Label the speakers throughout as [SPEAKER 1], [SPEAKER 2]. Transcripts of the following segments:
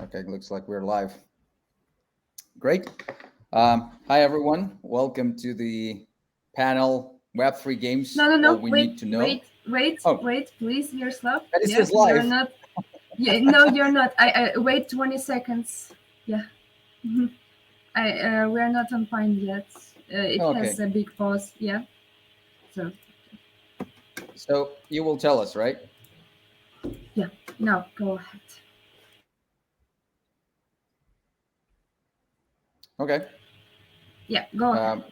[SPEAKER 1] Okay, looks like we're live. Great. Hi, everyone. Welcome to the panel Web3 Games.
[SPEAKER 2] No.
[SPEAKER 1] What we need to know.
[SPEAKER 2] Wait, please, Yaroslav.
[SPEAKER 1] This is live.
[SPEAKER 2] You're not. Yeah, no, you're not. I wait 20 seconds. Yeah. We're not on Pine yet. It has a big pause. Yeah.
[SPEAKER 1] So you will tell us, right?
[SPEAKER 2] Yeah. No, go ahead.
[SPEAKER 1] Okay.
[SPEAKER 2] Yeah, go ahead.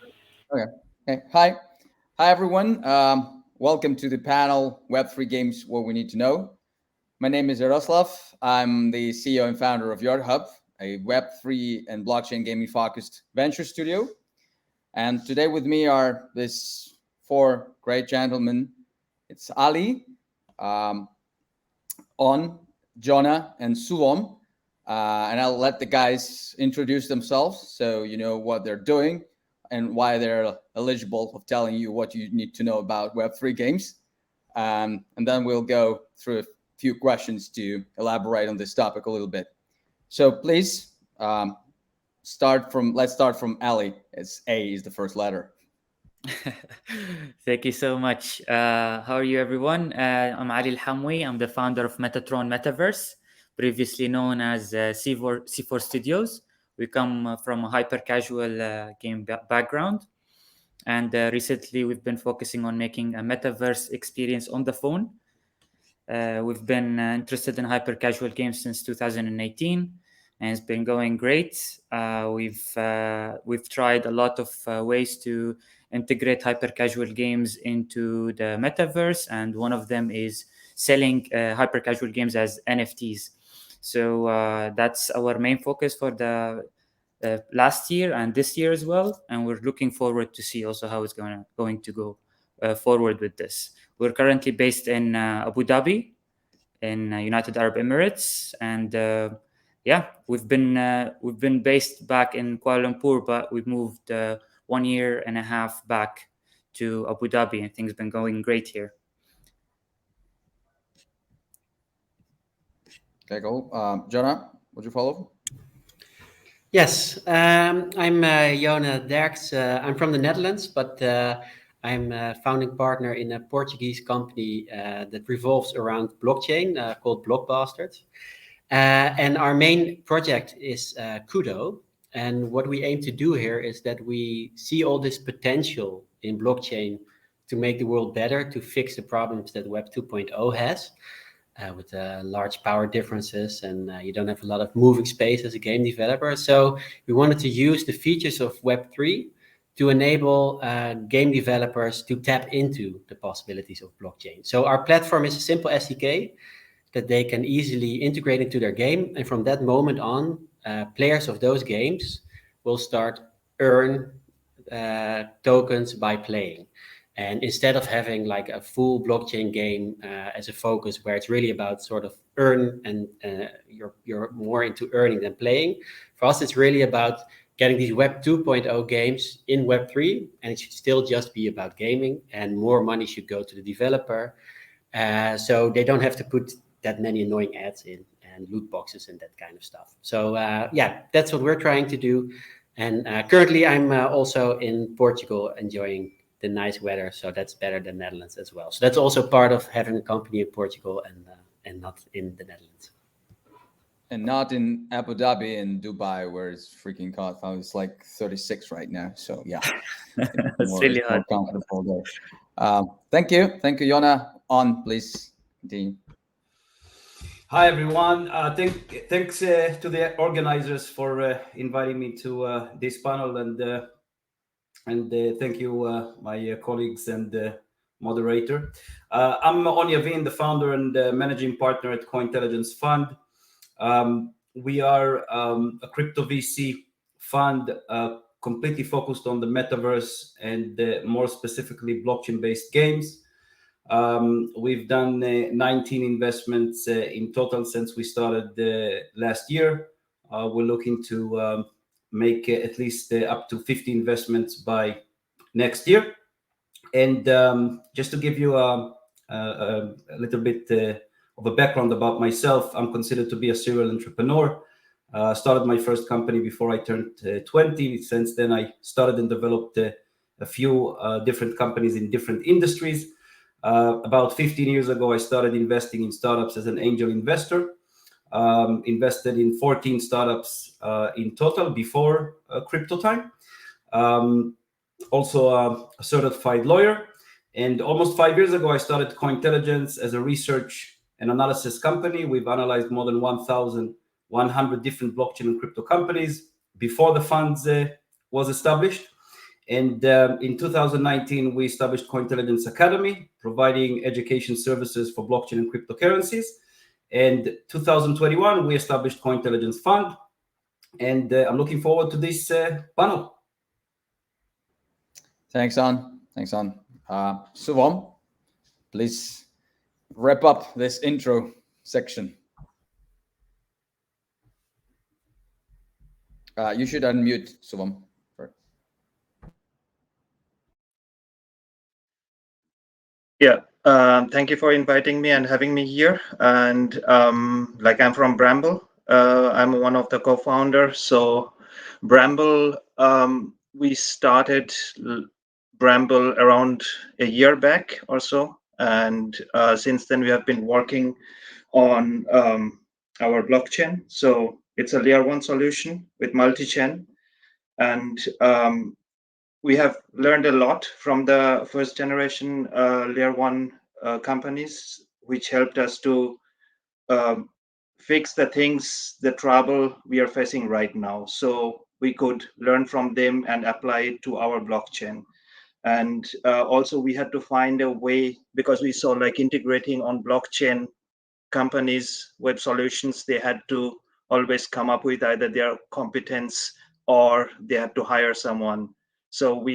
[SPEAKER 1] Okay. Hi, everyone. Welcome to the panel Web3 Games. What we need to know. My name is Yaroslav. I'm the CEO and founder of YardHub, a Web3 and blockchain gaming focused venture studio. And today with me are these four great gentlemen. It's Ali, On, Jona, and Suvom. And I'll let the guys introduce themselves so you know what they're doing and why they're eligible of telling you what you need to know about Web3 games. And then we'll go through a few questions to elaborate on this topic a little bit. So please, let's start from Ali, as A is the first letter.
[SPEAKER 3] Thank you so much. How are you, everyone? I'm Ali Hamwi. I'm the founder of Metatron Metaverse, previously known as C4 Studios. We come from a hyper-casual game background. And recently, we've been focusing on making a metaverse experience on the phone. We've been interested in hyper-casual games since 2018, and it's been going great. We've tried a lot of ways to integrate hyper-casual games into the metaverse, and one of them is selling hyper-casual games as NFTs. So that's our main focus for the last year and this year as well, and we're looking forward to see also how it's going to go forward with this. We're currently based in Abu Dhabi, in United Arab Emirates, and we've been based back in Kuala Lumpur, but we've moved 1 year and a half back to Abu Dhabi, and things have been going great here.
[SPEAKER 1] Okay, cool. Jona, would you follow?
[SPEAKER 4] Yes, I'm Jona Derks. I'm from the Netherlands, but I'm a founding partner in a Portuguese company that revolves around blockchain called Blockbastard. And our main project is QUDO. And what we aim to do here is that we see all this potential in blockchain to make the world better, to fix the problems that Web 2.0 has. With large power differences, and you don't have a lot of moving space as a game developer. So we wanted to use the features of Web3 to enable game developers to tap into the possibilities of blockchain. So our platform is a simple SDK that they can easily integrate into their game. And from that moment on, players of those games will start earn tokens by playing. And instead of having like a full blockchain game as a focus where it's really about sort of earn and you're more into earning than playing, for us it's really about getting these Web 2.0 games in Web 3, and it should still just be about gaming, and more money should go to the developer. So they don't have to put that many annoying ads in and loot boxes and that kind of stuff. So that's what we're trying to do. And currently I'm also in Portugal enjoying the nice weather, so that's better than Netherlands as well. So that's also part of having a company in Portugal and not in the Netherlands.
[SPEAKER 1] And not in Abu Dhabi and Dubai, where it's freaking hot. It's like 36 right now. So yeah,
[SPEAKER 3] it's really hot.
[SPEAKER 1] Comfortable there. Thank you, Jona. On, please continue.
[SPEAKER 5] Hi everyone. Thanks to the organizers for inviting me to this panel, and thank you, my colleagues and moderator. I'm On Yavin, the founder and managing partner at Cointelligence.fund. We are a crypto VC fund completely focused on the metaverse and more specifically blockchain-based games. We've done 19 investments in total since we started last year. We're looking to make at least up to 50 investments by next year. And just to give you a little bit of a background about myself, I'm considered to be a serial entrepreneur. Started my first company before I turned 20. Since then, I started and developed a few different companies in different industries. About 15 years ago, I started investing in startups as an angel investor. Invested in 14 startups in total before crypto time. Also a certified lawyer. And almost 5 years ago, I started Cointelligence as a research and analysis company. We've analyzed more than 1,100 different blockchain and crypto companies before the funds was established. And in 2019, we established Cointelligence Academy, providing education services for blockchain and cryptocurrencies. And 2021, we established Cointelligence.fund. And I'm looking forward to this panel.
[SPEAKER 1] Thanks, On. Thanks, On. Suvom, please wrap up this intro section. You should unmute, Suvom.
[SPEAKER 6] Yeah, thank you for inviting me and having me here. And I'm from Bramble. I'm one of the co-founders. So Bramble, we started Bramble around a year back or so. And since then, we have been working on our blockchain. So it's a layer 1 solution with multi-chain. And we have learned a lot from the first generation layer 1 companies, which helped us to fix the things, the trouble we are facing right now. So we could learn from them and apply it to our blockchain. And also we had to find a way, because we saw like integrating on blockchain companies, web solutions, they had to always come up with either their competence or they had to hire someone. So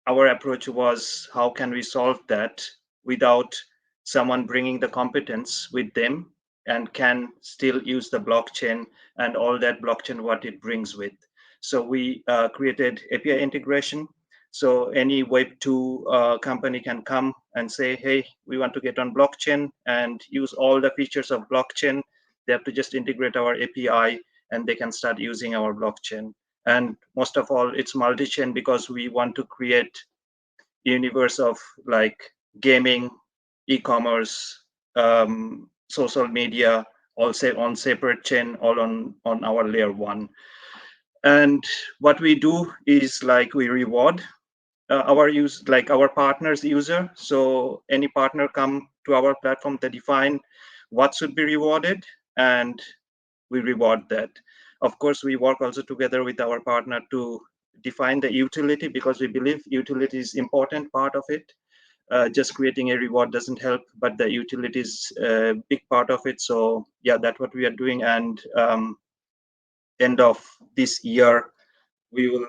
[SPEAKER 6] our approach was, how can we solve that without someone bringing the competence with them and can still use the blockchain and all that blockchain, what it brings with. So we created API integration. So any Web2 company can come and say, hey, we want to get on blockchain and use all the features of blockchain. They have to just integrate our API and they can start using our blockchain. And most of all, it's multi-chain because we want to create a universe of like gaming, e-commerce, social media, all on separate chain, all on our layer 1. And what we do is like we reward our partner's user. So any partner come to our platform, they define what should be rewarded and we reward that. Of course, we work also together with our partner to define the utility because we believe utility is important part of it. Just creating a reward doesn't help, but the utility is a big part of it. So yeah, that's what we are doing. And end of this year, we will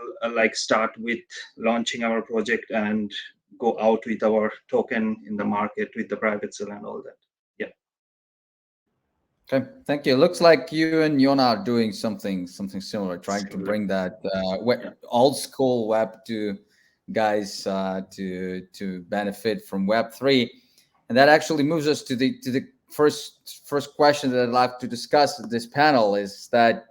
[SPEAKER 6] start with launching our project and go out with our token in the market with the private sale and all that. Yeah.
[SPEAKER 1] Okay, thank you. Looks like you and Jona are doing something similar, trying to bring that old school Web2 guys to benefit from Web3, and that actually moves us to the first question that I'd like to discuss at this panel is that.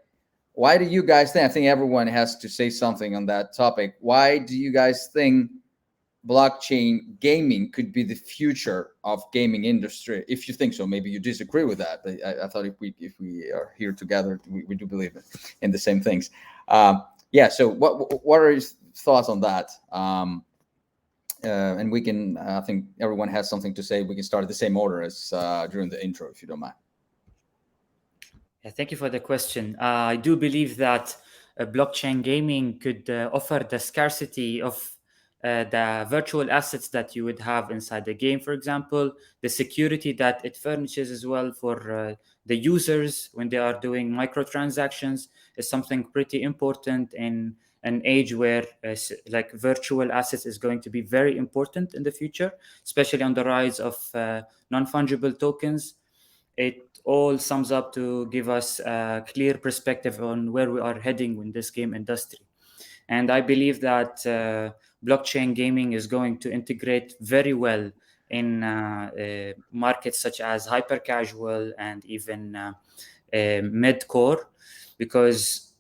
[SPEAKER 1] Why do you guys think, I think everyone has to say something on that topic. Why do you guys think blockchain gaming could be the future of gaming industry? If you think so, maybe you disagree with that. I thought if we are here together, we do believe in the same things. Yeah, so what are your thoughts on that? And we can, I think everyone has something to say. We can start at the same order as during the intro, if you don't mind.
[SPEAKER 3] Yeah, thank you for the question. I do believe that blockchain gaming could offer the scarcity of the virtual assets that you would have inside the game, for example, the security that it furnishes as well for the users when they are doing microtransactions is something pretty important in an age where like virtual assets is going to be very important in the future, especially on the rise of non-fungible tokens. It all sums up to give us a clear perspective on where we are heading in this game industry. And I believe that blockchain gaming is going to integrate very well in markets such as hyper casual and even mid-core, because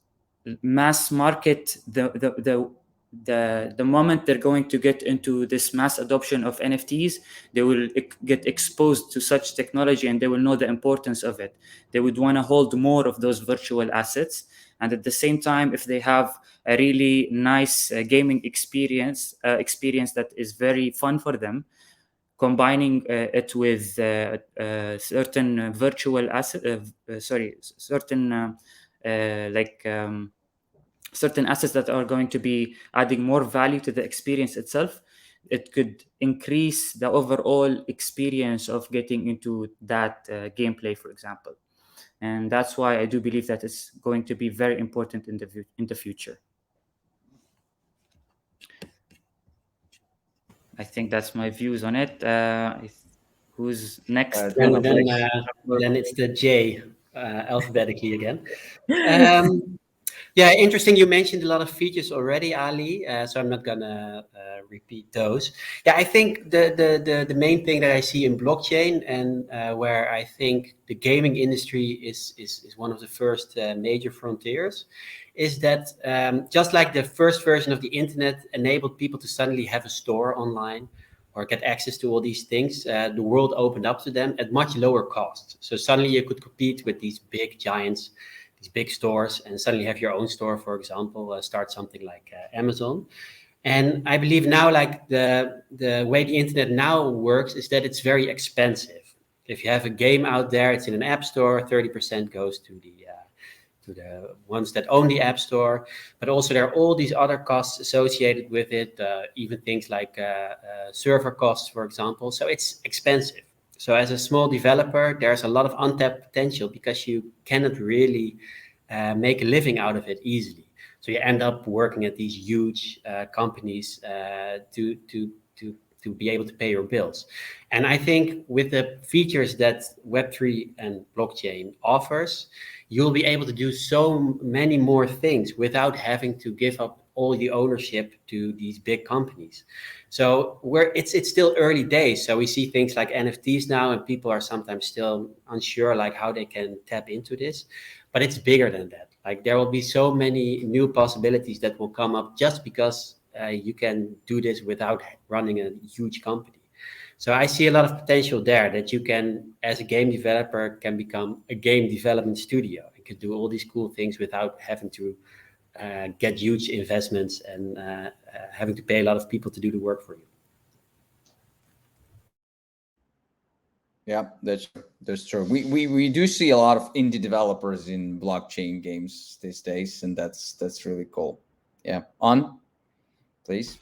[SPEAKER 3] mass market, the moment they're going to get into this mass adoption of NFTs, they will get exposed to such technology and they will know the importance of it. They would want to hold more of those virtual assets. And at the same time, if they have a really nice gaming experience that is very fun for them, combining it with certain virtual asset, certain certain assets that are going to be adding more value to the experience itself, it could increase the overall experience of getting into that gameplay, for example. And that's why I do believe that it's going to be very important in the future. I think that's my views on it. Who's next?
[SPEAKER 4] Then it's the J, alphabetically again. Yeah, interesting. You mentioned a lot of features already, Ali, so I'm not gonna repeat those. Yeah, I think the main thing that I see in blockchain, and where I think the gaming industry is one of the first major frontiers, is that just like the first version of the internet enabled people to suddenly have a store online or get access to all these things, the world opened up to them at much lower cost. So suddenly you could compete with these big giants, these big stores, and suddenly have your own store, for example, start something like Amazon. And I believe now, like the way the internet now works is that it's very expensive. If you have a game out there, it's in an app store, 30% goes to the ones that own the app store, but also there are all these other costs associated with it, even things like server costs, for example. So it's expensive. So as a small developer, there's a lot of untapped potential because you cannot really make a living out of it easily. So you end up working at these huge companies to be able to pay your bills. And I think with the features that Web3 and blockchain offers, you'll be able to do so many more things without having to give up all the ownership to these big companies. So it's still early days. So we see things like NFTs now, and people are sometimes still unsure like how they can tap into this, but it's bigger than that. Like there will be so many new possibilities that will come up just because you can do this without running a huge company. So I see a lot of potential there, that you can, as a game developer, can become a game development studio. You could do all these cool things without having to get huge investments and having to pay a lot of people to do the work for you.
[SPEAKER 1] Yeah, that's true. We do see a lot of indie developers in blockchain games these days, and that's really cool. Yeah, On, please.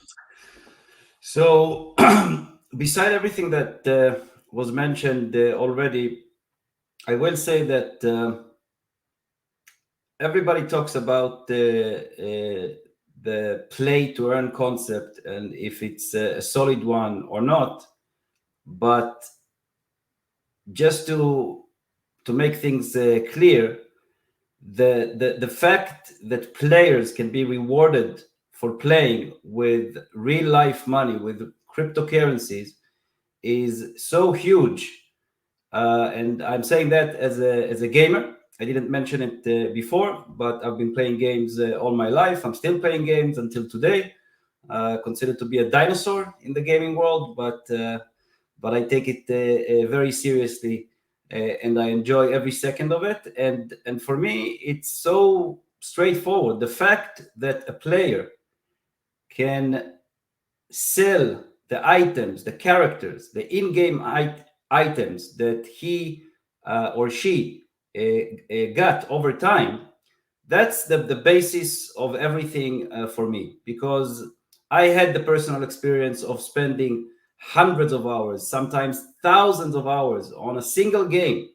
[SPEAKER 5] So, beside everything that was mentioned already, I will say that everybody talks about the play to earn concept and if it's a solid one or not. But just to make things clear, the fact that players can be rewarded for playing with real life money, with cryptocurrencies, is so huge. And I'm saying that as a gamer. I didn't mention it before, but I've been playing games all my life. I'm still playing games until today. Considered to be a dinosaur in the gaming world, but I take it very seriously, and I enjoy every second of it. And for me, it's so straightforward. The fact that a player can sell the items, the characters, the in-game items that he or she got over time, that's the basis of everything for me, because I had the personal experience of spending hundreds of hours, sometimes thousands of hours on a single game.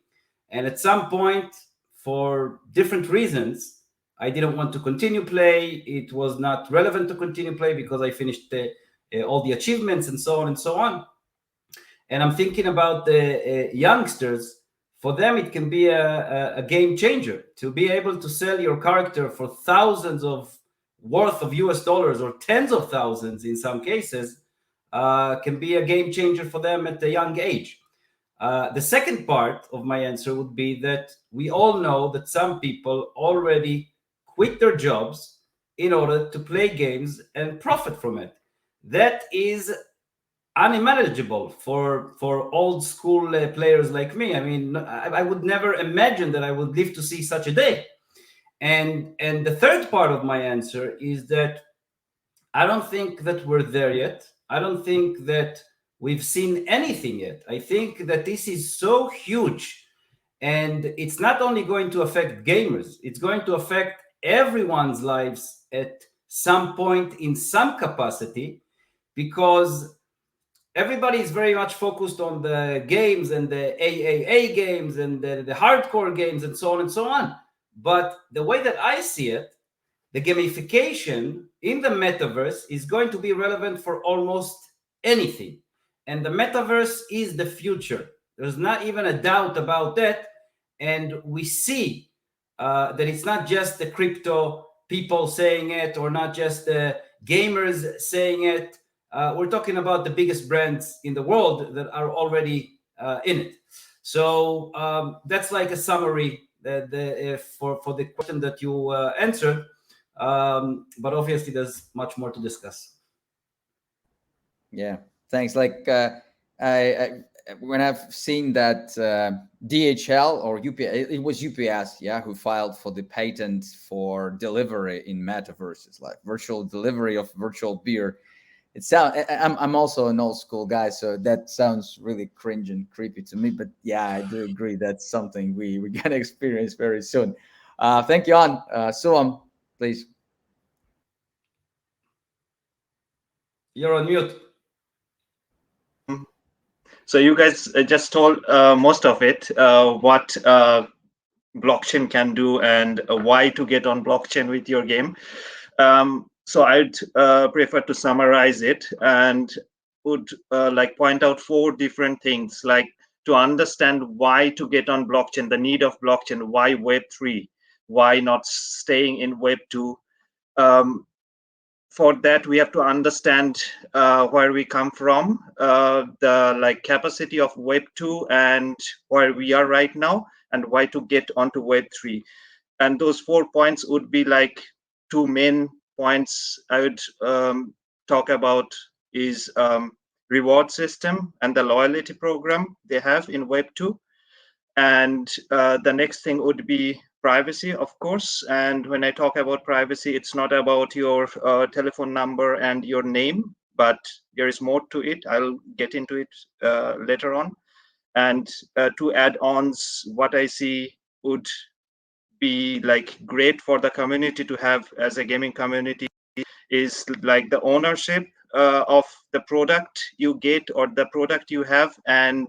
[SPEAKER 5] And at some point, for different reasons, I didn't want to continue play. It was not relevant to continue play because I finished all the achievements and so on and so on. And I'm thinking about the youngsters. For them, it can be a game changer to be able to sell your character for thousands of worth of US dollars or tens of thousands in some cases. can be a game changer for them at a young age. The second part of my answer would be that we all know that some people already quit their jobs in order to play games and profit from it. That is unimaginable for old school players like me. I mean, I would never imagine that I would live to see such a day. And the third part of my answer is that I don't think that we're there yet. I don't think that we've seen anything yet. I think that this is so huge, and it's not only going to affect gamers, it's going to affect everyone's lives at some point in some capacity, because everybody is very much focused on the games and the AAA games and the hardcore games and so on and so on. But the way that I see it, the gamification in the metaverse is going to be relevant for almost anything. And the metaverse is the future. There's not even a doubt about that. And we see that it's not just the crypto people saying it, or not just the gamers saying it. We're talking about the biggest brands in the world that are already in it. So that's like a summary for the question that you answered. But obviously there's much more to discuss.
[SPEAKER 1] Yeah, thanks. Like I when I've seen that DHL or UPS, it was UPS, yeah, who filed for the patent for delivery in metaverses, like virtual delivery of virtual beer. It sounds. I'm also an old school guy, so that sounds really cringe and creepy to me. But yeah, I do agree that's something we're gonna experience very soon. Thank you, On. Suvom, please.
[SPEAKER 5] You're on mute.
[SPEAKER 6] So you guys just told most of it, what blockchain can do and why to get on blockchain with your game. So I'd prefer to summarize it and would like point out 4 different things, like to understand why to get on blockchain, the need of blockchain, why Web3, why not staying in Web2. For that, we have to understand where we come from, the like capacity of Web2 and where we are right now, and why to get onto Web3. And those 4 points would be like 2 main points I would talk about is reward system and the loyalty program they have in Web2. And the next thing would be privacy, of course. And when I talk about privacy, it's not about your telephone number and your name, but there is more to it. I'll get into it later on. And to add-ons, what I see would be like great for the community to have as a gaming community is like the ownership of the product you get or the product you have. And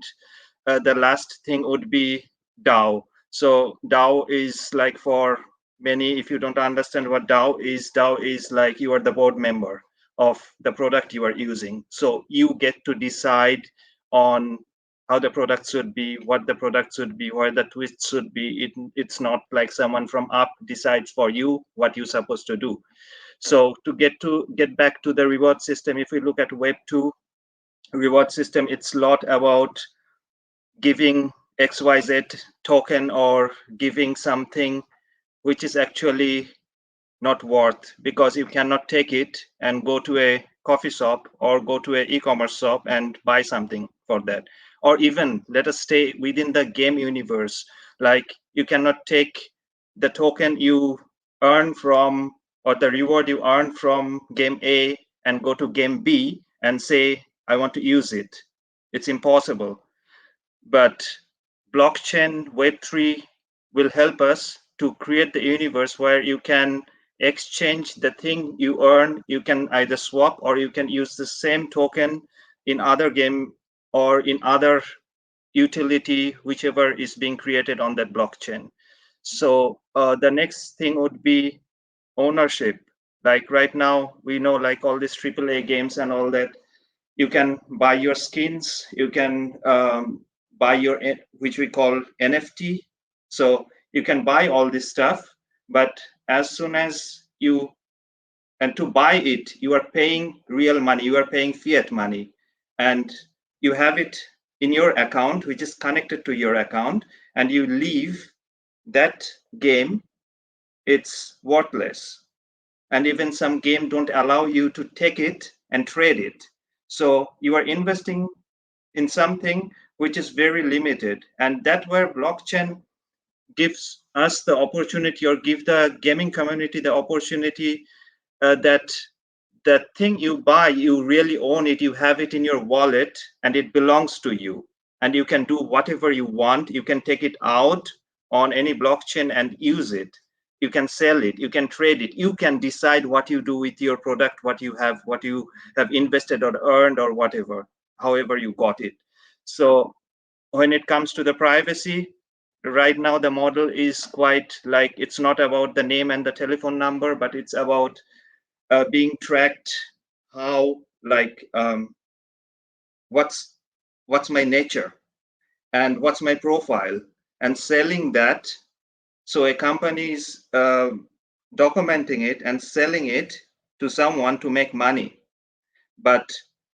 [SPEAKER 6] the last thing would be DAO. So DAO is like, for many, if you don't understand what DAO is like you are the board member of the product you are using. So you get to decide on how the product should be, what the product should be, where the twist should be. It's not like someone from up decides for you what you're supposed to do. So to get back to the reward system, if we look at Web2 reward system, it's a lot about giving XYZ token or giving something which is actually not worth, because you cannot take it and go to a coffee shop or go to an e-commerce shop and buy something for that. Or even let us stay within the game universe, like you cannot take the token you earn from or the reward you earn from game A and go to game B and say, I want to use it. It's impossible. But blockchain Web3 will help us to create the universe where you can exchange the thing you earn. You can either swap or you can use the same token in other game or in other utility, whichever is being created on that blockchain. So the next thing would be ownership. Like right now, we know like all these AAA games and all that, you can buy your skins, you can buy your, which we call NFT. So you can buy all this stuff, but as soon as you, and to buy it, you are paying real money, you are paying fiat money. and you have it in your account, which is connected to your account, and you leave that game, it's worthless. And even some game don't allow you to take it and trade it. So you are investing in something which is very limited, and that where blockchain gives us the opportunity, or give the gaming community the opportunity, that the thing you buy, you really own it, you have it in your wallet, and it belongs to you, and you can do whatever you want. You can take it out on any blockchain and use it. You can sell it, you can trade it, you can decide what you do with your product, what you have invested or earned or whatever, however you got it. So when it comes to the privacy, right now the model is quite like, it's not about the name and the telephone number, but it's about being tracked, how, like, what's my nature and what's my profile, and selling that. So a company is documenting it and selling it to someone to make money, but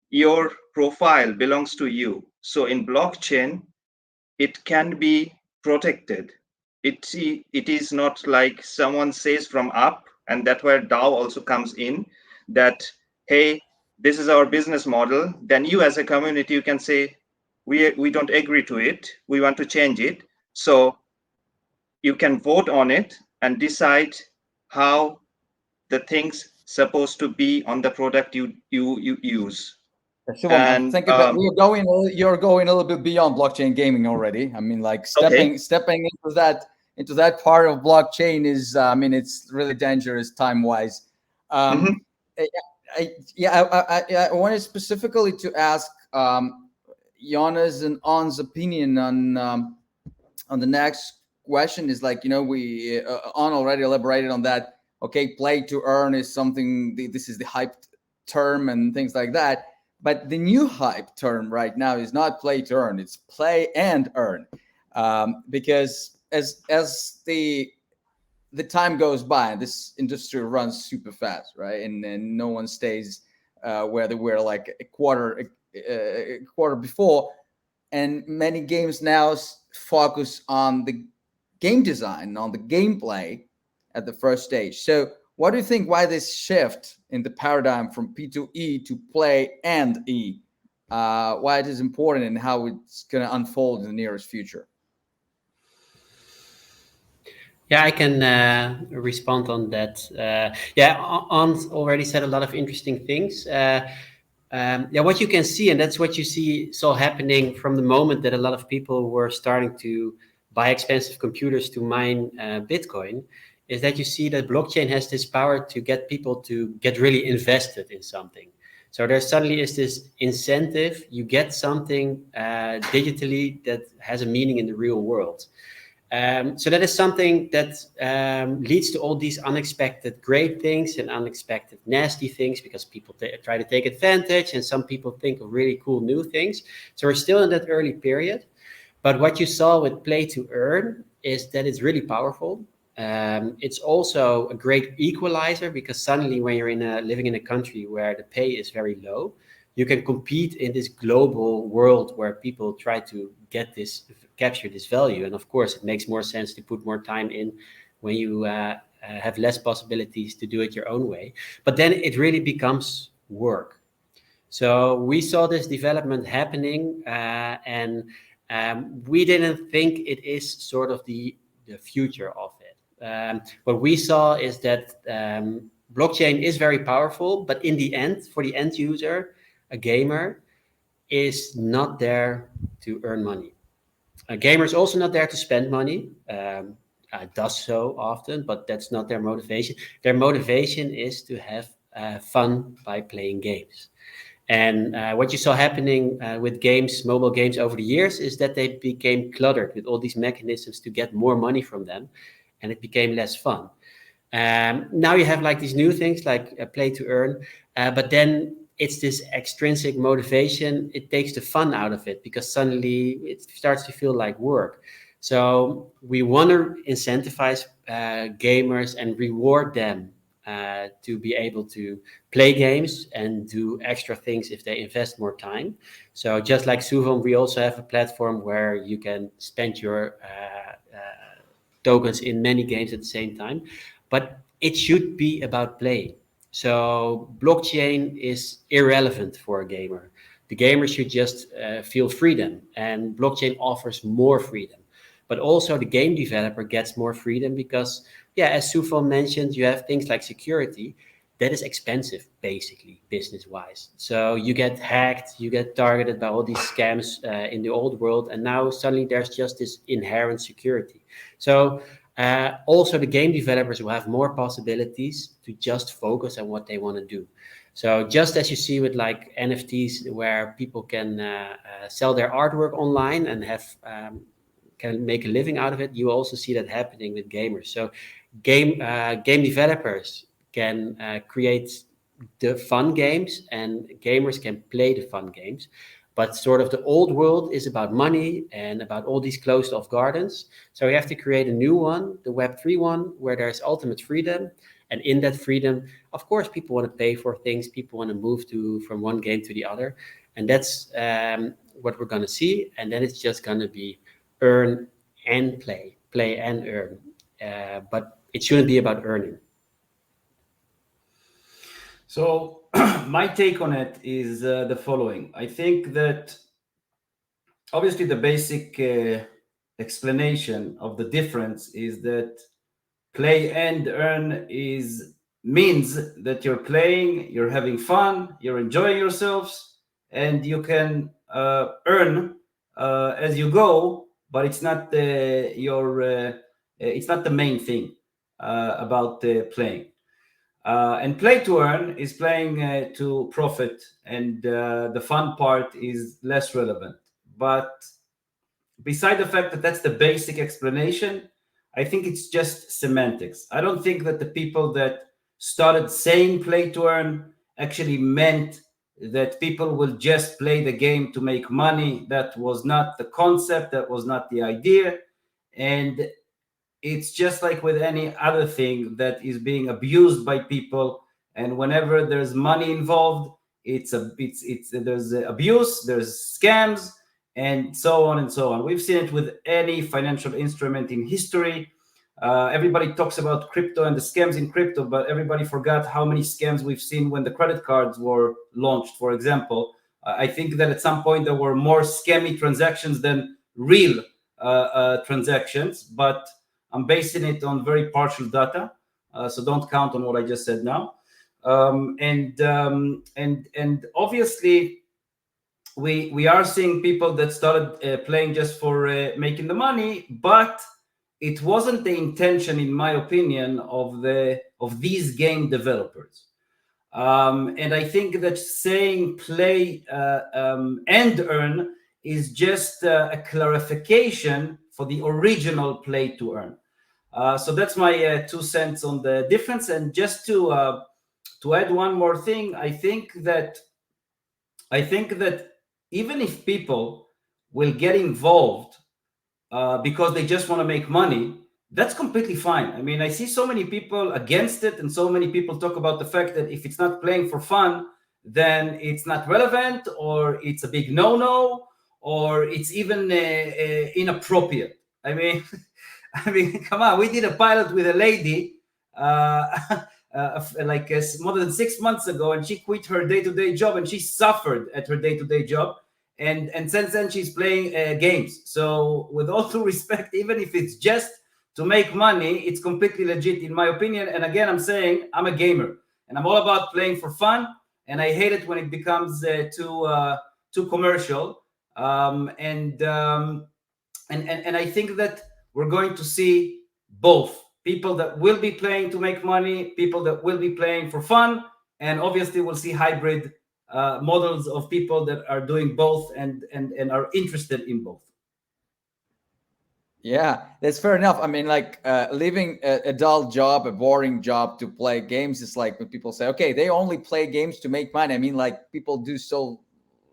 [SPEAKER 6] your profile belongs to you. So in blockchain, it can be protected. It is not like someone says from up, and that's where DAO also comes in, that, hey, this is our business model. Then you as a community, you can say, we don't agree to it, we want to change it. So you can vote on it and decide how the things supposed to be on the product you use.
[SPEAKER 1] Suvom, I
[SPEAKER 6] And
[SPEAKER 1] think that you're going a little bit beyond blockchain gaming already. I mean, like stepping into that part of blockchain is, I mean, it's really dangerous time-wise. I wanted specifically to ask Jona's and On's opinion on the next question. Is like, we On already elaborated on that. Okay, play to earn is something. This is the hype term and things like that. But the new hype term right now is not play to earn; it's play and earn, because as the time goes by, this industry runs super fast, right? And no one stays where they were like a quarter before. And many games now focus on the game design, on the gameplay at the first stage. So what do you think, why this shift in the paradigm from P to E to play and E, why it is important and how it's going to unfold in the nearest future?
[SPEAKER 4] Yeah, I can respond on that. On already said a lot of interesting things. What you can see, and that's what you saw happening from the moment that a lot of people were starting to buy expensive computers to mine Bitcoin, is that you see that blockchain has this power to get people to get really invested in something. So there suddenly is this incentive. You get something digitally that has a meaning in the real world. So that is something that leads to all these unexpected great things and unexpected nasty things, because people try to take advantage, and some people think of really cool new things. So we're still in that early period. But what you saw with play to earn is that it's really powerful. It's also a great equalizer, because suddenly when you're living in a country where the pay is very low, you can compete in this global world where people try to capture this value. And of course, it makes more sense to put more time in when you have less possibilities to do it your own way. But then it really becomes work. So we saw this development happening, and we didn't think it is sort of the future of it. What we saw is that blockchain is very powerful, but in the end, for the end user, a gamer is not there to earn money. A gamer is also not there to spend money. Does so often, but that's not their motivation. Their motivation is to have fun by playing games. And what you saw happening with games, mobile games over the years, is that they became cluttered with all these mechanisms to get more money from them, and it became less fun. Now you have like these new things like play to earn, but then it's this extrinsic motivation. It takes the fun out of it, because suddenly it starts to feel like work. So we want to incentivize gamers and reward them to be able to play games and do extra things if they invest more time. So just like Suvom, we also have a platform where you can spend your tokens in many games at the same time, but it should be about play. So blockchain is irrelevant for a gamer. The gamer should just feel freedom, and blockchain offers more freedom. But also the game developer gets more freedom because, yeah, as Suvom mentioned, you have things like security. That is expensive, basically, business-wise. So you get hacked, you get targeted by all these scams in the old world, and now suddenly there's just this inherent security. So also the game developers will have more possibilities to just focus on what they want to do. So just as you see with like NFTs, where people can sell their artwork online and have can make a living out of it, you also see that happening with gamers. So game developers can create the fun games, and gamers can play the fun games. But sort of the old world is about money and about all these closed off gardens. So we have to create a new one, the Web3 one, where there's ultimate freedom. And in that freedom, of course, people want to pay for things. People want to move from one game to the other. And that's what we're going to see. And then it's just going to be earn and play and earn. But it shouldn't be about earning.
[SPEAKER 5] So my take on it is the following. I think that obviously the basic explanation of the difference is that play and earn means that you're playing, you're having fun, you're enjoying yourselves, and you can earn as you go, but it's not it's not the main thing about playing. And play to earn is playing to profit, and the fun part is less relevant. But beside the fact that that's the basic explanation, I think it's just semantics. I don't think that the people that started saying play to earn actually meant that people will just play the game to make money. That was not the concept. That was not the idea. And it's just like with any other thing that is being abused by people. And whenever there's money involved, there's abuse, there's scams, and so on and so on. We've seen it with any financial instrument in history. Everybody talks about crypto and the scams in crypto, but everybody forgot how many scams we've seen when the credit cards were launched, for example. I think that at some point there were more scammy transactions than real transactions, but I'm basing it on very partial data, so don't count on what I just said now. And obviously, we are seeing people that started playing just for making the money, but it wasn't the intention, in my opinion, of these game developers. And I think that saying play and earn is just a clarification for the original play to earn. So that's my 2 cents on the difference. And just to add one more thing, I think that even if people will get involved because they just want to make money, that's completely fine. I mean, I see so many people against it, and so many people talk about the fact that if it's not playing for fun, then it's not relevant, or it's a big no-no, or it's even inappropriate. I mean, come on, we did a pilot with a lady more than 6 months ago, and she quit her day-to-day job, and she suffered at her day-to-day job. And since then, she's playing games. So with all due respect, even if it's just to make money, it's completely legit, in my opinion. And again, I'm saying I'm a gamer, and I'm all about playing for fun. And I hate it when it becomes too commercial. And I think that we're going to see both people that will be playing to make money, people that will be playing for fun, and obviously we'll see hybrid models of people that are doing both and are interested in both.
[SPEAKER 1] Yeah, that's fair enough. I mean, like leaving a dull job, a boring job to play games is like when people say, okay, they only play games to make money. I mean, like people do so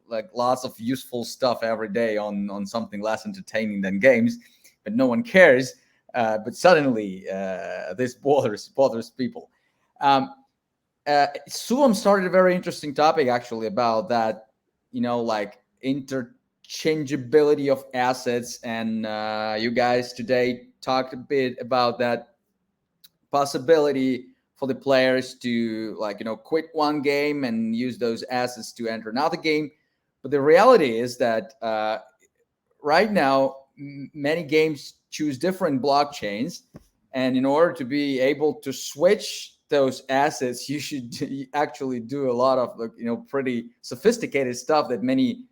[SPEAKER 1] like lots of useful stuff every day on something less entertaining than games, but no one cares. But suddenly this bothers people. Suvom started a very interesting topic actually about that, like interchangeability of assets, and you guys today talked a bit about that possibility for the players to quit one game and use those assets to enter another game. But the reality is that right now many games choose different blockchains, and in order to be able to switch those assets, you should actually do a lot of pretty sophisticated stuff that many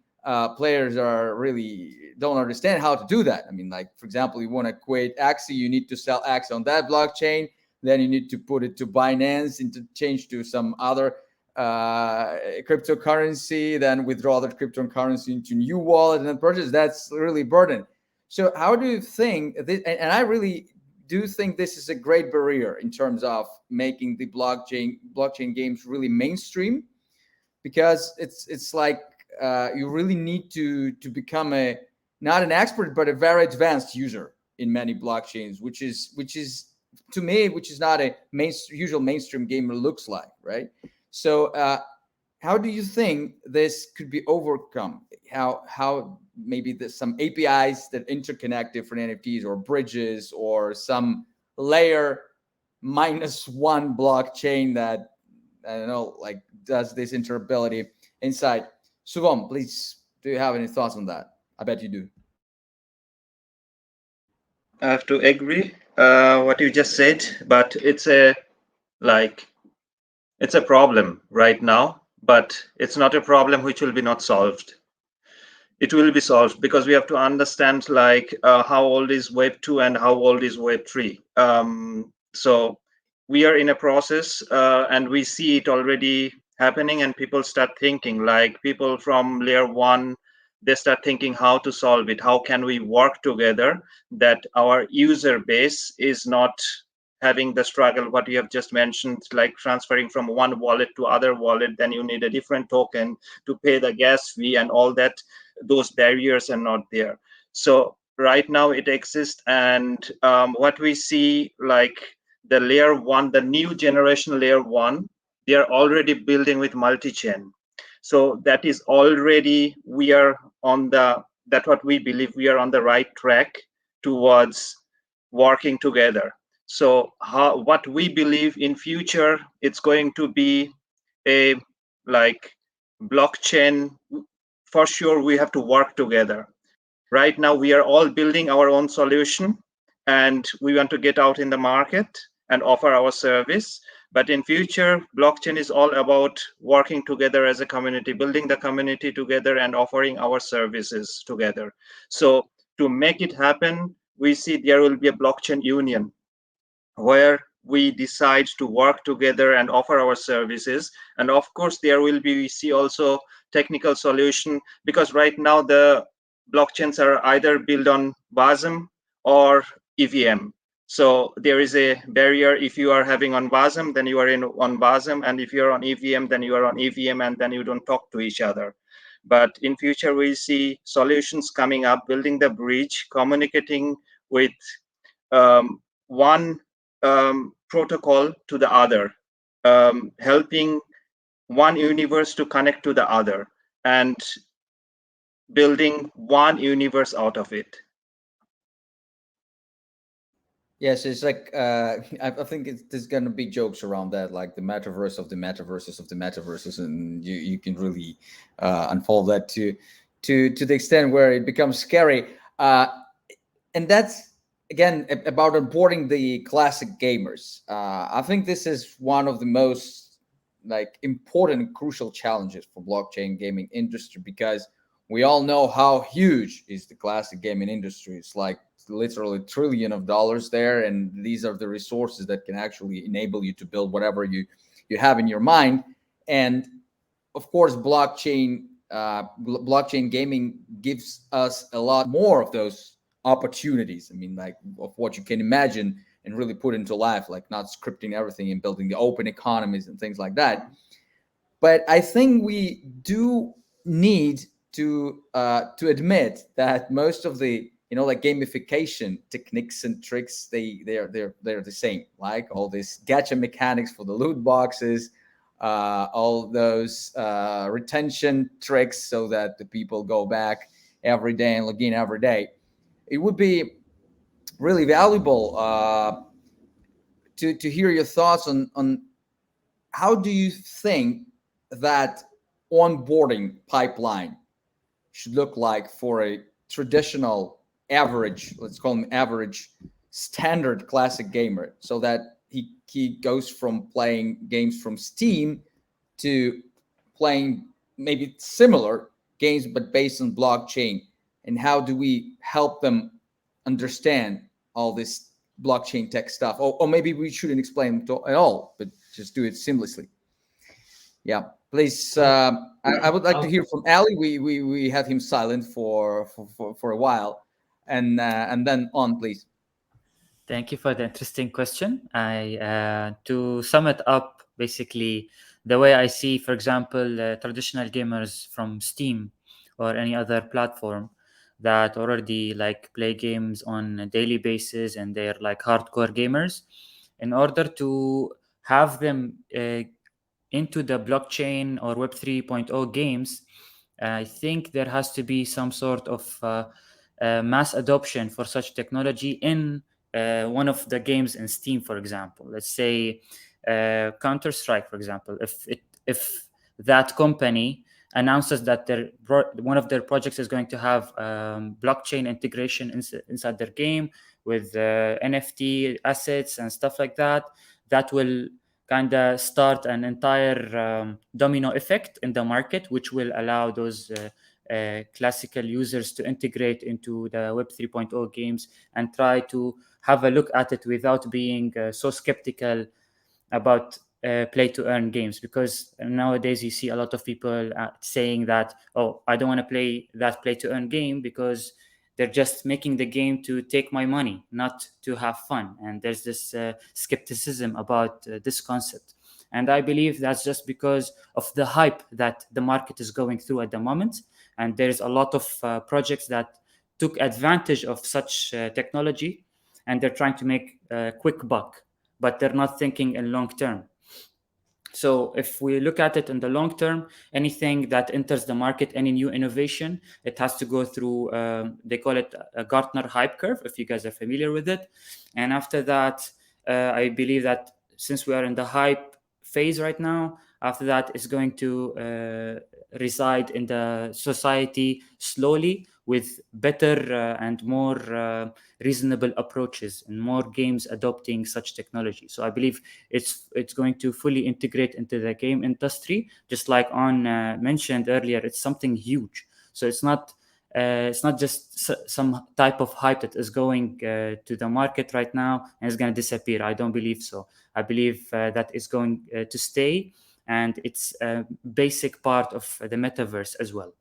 [SPEAKER 1] players are really don't understand how to do that. I mean, like, for example, you want to quit Axie, you need to sell Axie on that blockchain, then you need to put it to Binance and to change to some other cryptocurrency, then withdraw that cryptocurrency into new wallet and then purchase. That's really burden. So how do you think this, and I really do think this is a great barrier in terms of making the blockchain games really mainstream, because it's like you really need to become not an expert but a very advanced user in many blockchains, which is to me, which is not a usual mainstream gamer looks like, right? So how do you think this could be overcome? How maybe there's some APIs that interconnect different NFTs or bridges or some layer -1 blockchain that, I don't know, like does this interoperability inside? Suvom, please, do you have any thoughts on that? I bet you do.
[SPEAKER 6] I have to agree what you just said, but it's a problem right now, but it's not a problem which will be not solved. It will be solved because we have to understand how old is Web 2 and how old is Web 3. So we are in a process and we see it already happening, and people start thinking, like people from layer 1, they start thinking how to solve it. How can we work together that our user base is not having the struggle, what you have just mentioned, like transferring from one wallet to other wallet, then you need a different token to pay the gas fee and all that. Those barriers are not there. So right now it exists, and what we see, like the layer 1, the new generation layer 1, they are already building with multi-chain. So that is already, we are on that's what we believe, we are on the right track towards working together. So what we believe in future, it's going to be a blockchain. For sure, we have to work together. Right now, we are all building our own solution, and we want to get out in the market and offer our service. But in future, blockchain is all about working together as a community, building the community together and offering our services together. So to make it happen, we see there will be a blockchain union where we decide to work together and offer our services. And of course, there will be, we see also technical solution, because right now the blockchains are either built on WASM or EVM. So there is a barrier. If you are having on WASM, then you are on WASM, and if you are on EVM, then you are on EVM, and then you don't talk to each other. But in future, we see solutions coming up, building the bridge, communicating with one protocol to the other, helping one universe to connect to the other, and building one universe out of it.
[SPEAKER 1] Yes, it's like I think there's gonna be jokes around that, like the metaverse of the metaverses of the metaverses, and you can really unfold that to the extent where it becomes scary. And that's again about onboarding the classic gamers. I think this is one of the most important and crucial challenges for blockchain gaming industry, because we all know how huge is the classic gaming industry. It's like literally $1 trillion there, and these are the resources that can actually enable you to build whatever you have in your mind. And of course, blockchain gaming gives us a lot more of those opportunities. I mean, like of what you can imagine and really put into life, like not scripting everything and building the open economies and things like that. But I think we do need to admit that most of the like gamification techniques and tricks, they're the same. Like all these gacha mechanics for the loot boxes, all those retention tricks so that the people go back every day and log in every day. It would be really valuable to hear your thoughts on how do you think that onboarding pipeline should look like for a traditional average, let's call him average standard classic gamer, so that he goes from playing games from Steam to playing maybe similar games but based on blockchain. And how do we help them understand all this blockchain tech stuff? Or maybe we shouldn't explain it at all, but just do it seamlessly. Yeah, please. I would like to hear from Ali. We had him silent for a while, and then on, please.
[SPEAKER 3] Thank you for the interesting question. To sum it up, basically, the way I see, for example, traditional gamers from Steam or any other platform that already like play games on a daily basis and they're like hardcore gamers, in order to have them into the blockchain or Web 3.0 games, I think there has to be some sort of mass adoption for such technology in one of the games in Steam, for example. Let's say Counter-Strike, for example. If that company announces that one of their projects is going to have blockchain integration inside their game with NFT assets and stuff like that, that will kind of start an entire domino effect in the market, which will allow those classical users to integrate into the Web 3.0 games and try to have a look at it without being so skeptical about play to earn games. Because nowadays you see a lot of people saying that, oh, I don't want to play that play to earn game because they're just making the game to take my money, not to have fun. And there's this skepticism about this concept. And I believe that's just because of the hype that the market is going through at the moment. And there's a lot of projects that took advantage of such technology, and they're trying to make a quick buck, but they're not thinking in long term. So if we look at it in the long term, anything that enters the market, any new innovation, it has to go through, they call it a Gartner hype curve, if you guys are familiar with it. And after that, I believe that since we are in the hype phase right now, after that it's going to reside in the society slowly with better and more reasonable approaches and more games adopting such technology. So I believe it's going to fully integrate into the game industry, just like On mentioned earlier. It's something huge. So it's not just some type of hype that is going to the market right now and is going to disappear. I don't believe so. I believe that it's going to stay, and it's a basic part of the metaverse as well.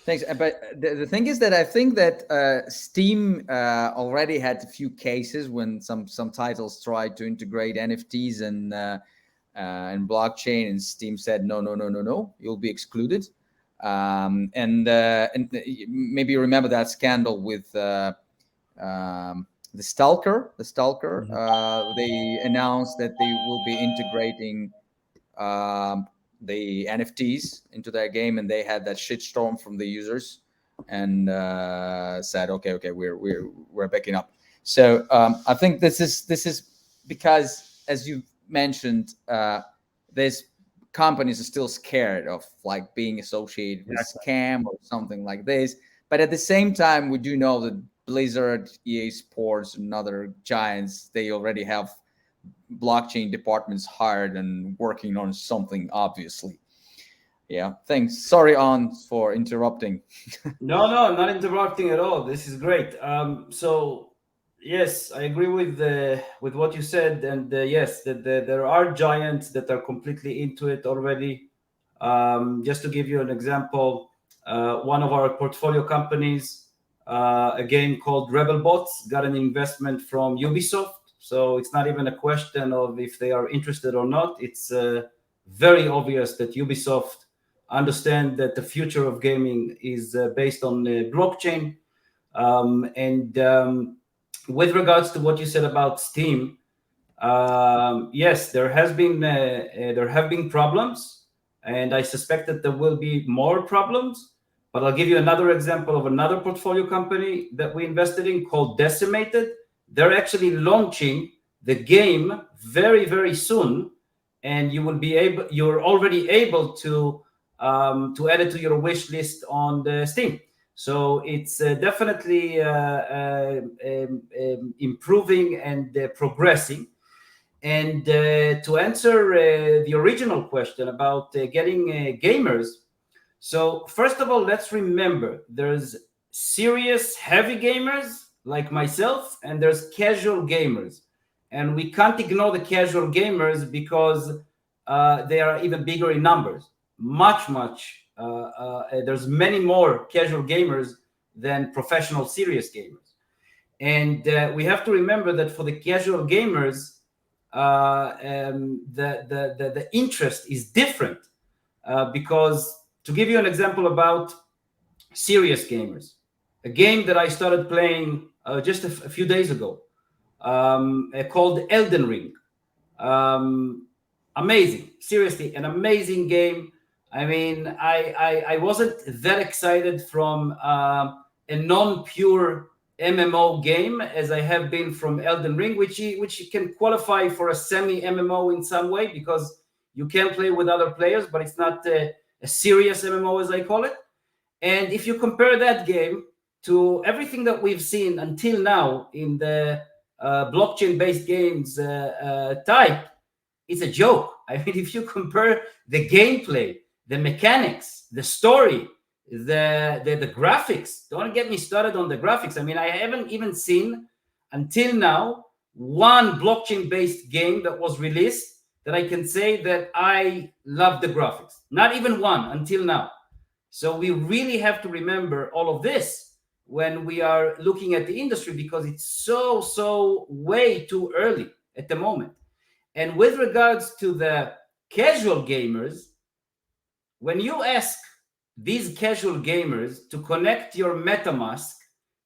[SPEAKER 1] Thanks. But the thing is that I think that Steam already had a few cases when some titles tried to integrate NFTs and blockchain, and Steam said no, you'll be excluded. And maybe you remember that scandal with the Stalker. Mm-hmm. They announced that they will be integrating the NFTs into their game, and they had that shitstorm from the users, and said, okay, we're backing up. So I think this is because, as you mentioned, these companies are still scared of like being associated with scam or something like this. But at the same time, we do know that Blizzard, EA Sports, and other giants, they already have blockchain departments hired and working on something, obviously. Yeah, thanks. Sorry, On, for interrupting.
[SPEAKER 5] No, not interrupting at all. This is great. So yes, I agree with what you said, and yes, that there are giants that are completely into it already. Just to give you an example, one of our portfolio companies, a game called Rebelbots, got an investment from Ubisoft. So it's not even a question of if they are interested or not. It's very obvious that Ubisoft understand that the future of gaming is based on blockchain. With regards to what you said about Steam, yes, there have been problems, and I suspect that there will be more problems. But I'll give you another example of another portfolio company that we invested in called Decimated. They're actually launching the game very, very soon, and you're already able to add it to your wish list on the Steam. So it's definitely improving and progressing. And to answer the original question about getting gamers, so first of all, let's remember there's serious heavy gamers like myself, and there's casual gamers. And we can't ignore the casual gamers because they are even bigger in numbers. There's many more casual gamers than professional serious gamers. And we have to remember that for the casual gamers, the interest is different because, to give you an example about serious gamers, a game that I started playing just a few days ago called Elden Ring. Amazing, seriously, an amazing game. I mean, I wasn't that excited from a non-pure MMO game as I have been from Elden Ring, which can qualify for a semi-MMO in some way because you can play with other players, but it's not a serious MMO as I call it. And if you compare that game to everything that we've seen until now in the blockchain-based games type, it's a joke. I mean, if you compare the gameplay, the mechanics, the story, the graphics, don't get me started on the graphics. I mean, I haven't even seen until now one blockchain-based game that was released that I can say that I love the graphics. Not even one until now. So we really have to remember all of this when we are looking at the industry because it's so way too early at the moment. And with regards to the casual gamers, when you ask these casual gamers to connect your MetaMask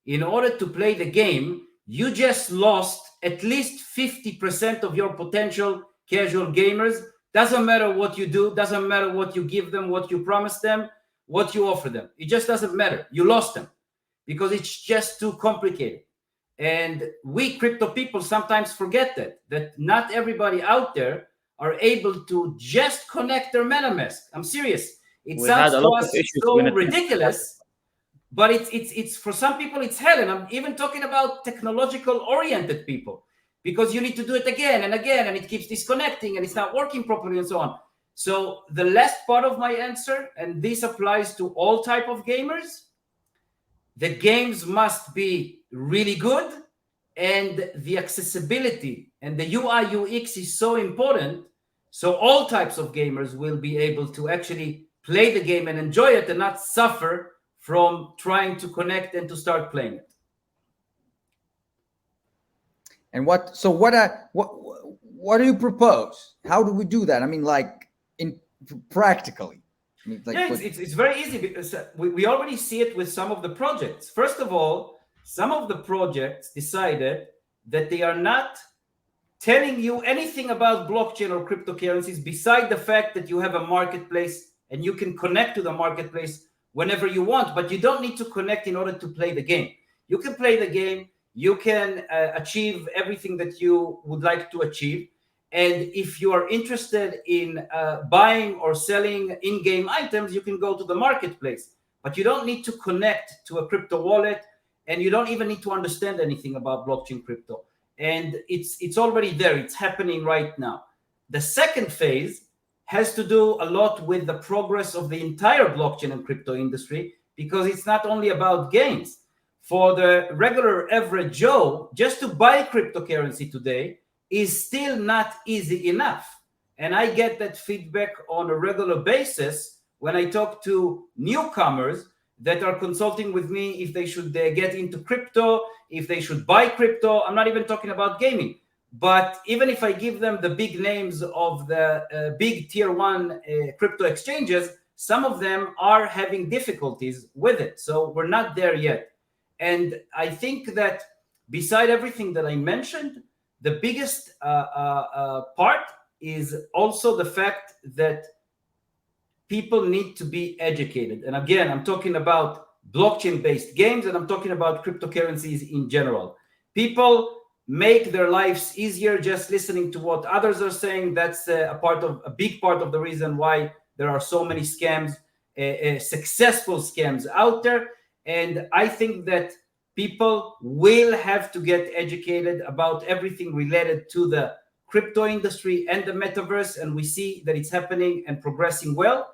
[SPEAKER 5] in order to play the game, you just lost at least 50% of your potential casual gamers. Doesn't matter what you do, doesn't matter what you give them, what you promise them, what you offer them. It just doesn't matter. You lost them because it's just too complicated. And we crypto people sometimes forget that not everybody out there are able to just connect their MetaMask. I'm serious. It sounds to us so ridiculous, but it's for some people it's hell. And I'm even talking about technological oriented people because you need to do it again and again, and it keeps disconnecting and it's not working properly and so on. So the last part of my answer, and this applies to all type of gamers, the games must be really good and the accessibility and the UI UX is so important. So all types of gamers will be able to actually play the game and enjoy it and not suffer from trying to connect and to start playing it.
[SPEAKER 1] And what do you propose? How do we do that? I mean, like practically. I mean, like,
[SPEAKER 5] yeah, it's very easy because we already see it with some of the projects. First of all, some of the projects decided that they are not telling you anything about blockchain or cryptocurrencies beside the fact that you have a marketplace and you can connect to the marketplace whenever you want, but you don't need to connect in order to play the game. You can play the game, you can achieve everything that you would like to achieve. And if you are interested in buying or selling in-game items, you can go to the marketplace, but you don't need to connect to a crypto wallet, and you don't even need to understand anything about blockchain crypto. And it's already there. It's happening right now. The second phase has to do a lot with the progress of the entire blockchain and crypto industry, because it's not only about games. For the regular average Joe, just to buy cryptocurrency today is still not easy enough. And I get that feedback on a regular basis when I talk to newcomers that are consulting with me if they should get into crypto, if they should buy crypto. I'm not even talking about gaming. But even if I give them the big names of the big tier one crypto exchanges, some of them are having difficulties with it. So we're not there yet. And I think that beside everything that I mentioned, the biggest part is also the fact that people need to be educated. And again, I'm talking about blockchain-based games, and I'm talking about cryptocurrencies in general. People make their lives easier just listening to what others are saying. That's a big part of the reason why there are so many scams, successful scams out there. And I think that people will have to get educated about everything related to the crypto industry and the metaverse, and we see that it's happening and progressing well.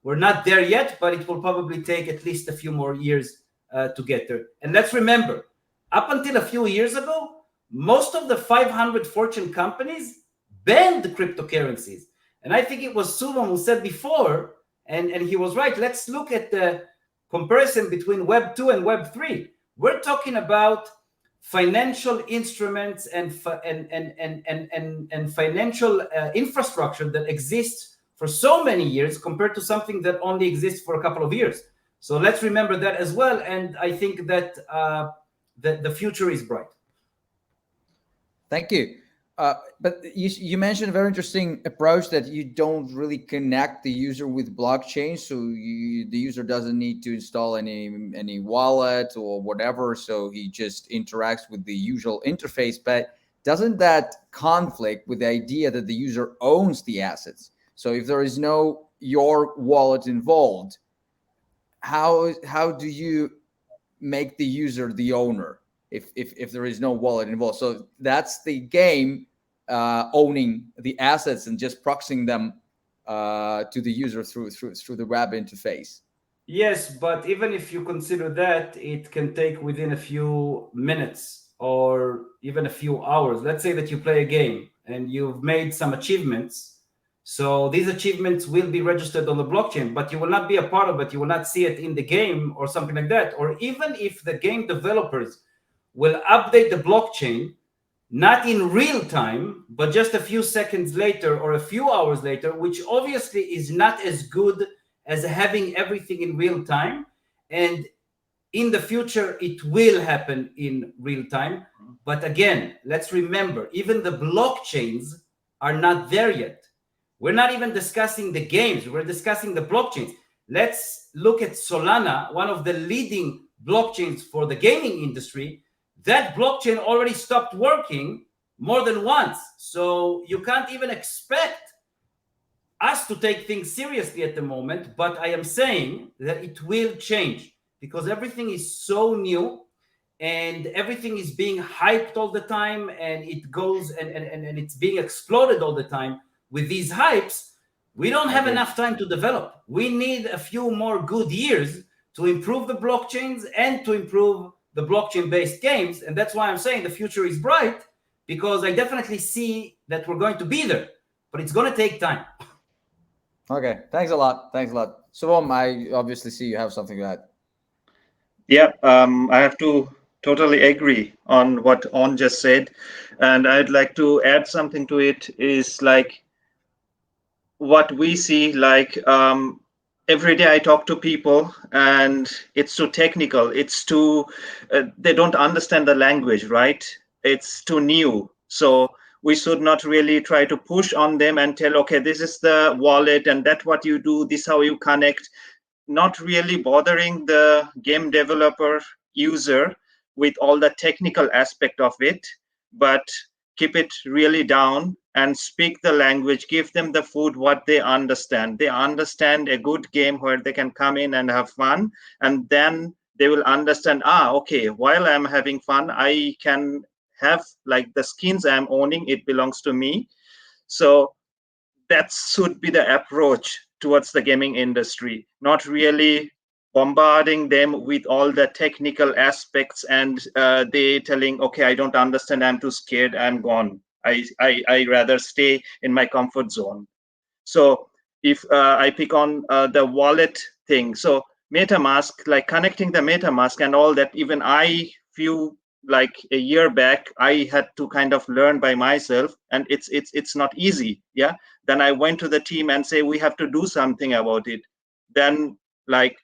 [SPEAKER 5] We're not there yet, but it will probably take at least a few more years to get there. And let's remember, up until a few years ago, most of the 500 Fortune companies banned the cryptocurrencies. And I think it was Suvom who said before, and he was right, let's look at the comparison between Web 2 and Web 3. We're talking about financial instruments and financial infrastructure that exists for so many years compared to something that only exists for a couple of years. So let's remember that as well. And I think that the future is bright.
[SPEAKER 1] Thank you. But you mentioned a very interesting approach that you don't really connect the user with blockchain. So the user doesn't need to install any wallet or whatever. So he just interacts with the usual interface. But doesn't that conflict with the idea that the user owns the assets? So if there is no your wallet involved, how do you make the user the owner if there is no wallet involved? So that's the game owning the assets and just proxying them to the user through the web interface.
[SPEAKER 5] Yes, but even if you consider that, it can take within a few minutes or even a few hours. Let's say that you play a game and you've made some achievements. So these achievements will be registered on the blockchain, but you will not be a part of it. You will not see it in the game or something like that. Or even if the game developers will update the blockchain, not in real time, but just a few seconds later or a few hours later, which obviously is not as good as having everything in real time. And in the future, it will happen in real time. But again, let's remember, even the blockchains are not there yet. We're not even discussing the games. We're discussing the blockchains. Let's look at Solana, one of the leading blockchains for the gaming industry. That blockchain already stopped working more than once. So you can't even expect us to take things seriously at the moment. But I am saying that it will change because everything is so new and everything is being hyped all the time, and it goes and it's being exploded all the time. With these hypes, we don't have enough time to develop. We need a few more good years to improve the blockchains and to improve the blockchain-based games. And that's why I'm saying the future is bright, because I definitely see that we're going to be there, but it's going to take time.
[SPEAKER 1] Okay, thanks a lot. Thanks a lot. Suvom, I obviously see you have something to add.
[SPEAKER 6] Yeah, I have to totally agree on what On just said. And I'd like to add something to it is like, what we see, like every day I talk to people and it's too technical, it's too they don't understand the language, right? It's too new. So we should not really try to push on them and tell, okay, this is the wallet and that's what you do, this is how you connect. Not really bothering the game developer user with all the technical aspect of it, but keep it really down and speak the language, give them the food what they understand. They understand a good game where they can come in and have fun, and then they will understand, okay, while I'm having fun, I can have like the skins I'm owning, it belongs to me. So that should be the approach towards the gaming industry, not really bombarding them with all the technical aspects and they telling, okay, I don't understand, I'm too scared, I'm gone. I rather stay in my comfort zone. So if I pick on the wallet thing, so MetaMask, like connecting the MetaMask and all that, even I few like a year back, I had to kind of learn by myself, and it's not easy. Yeah. Then I went to the team and say, we have to do something about it. Then like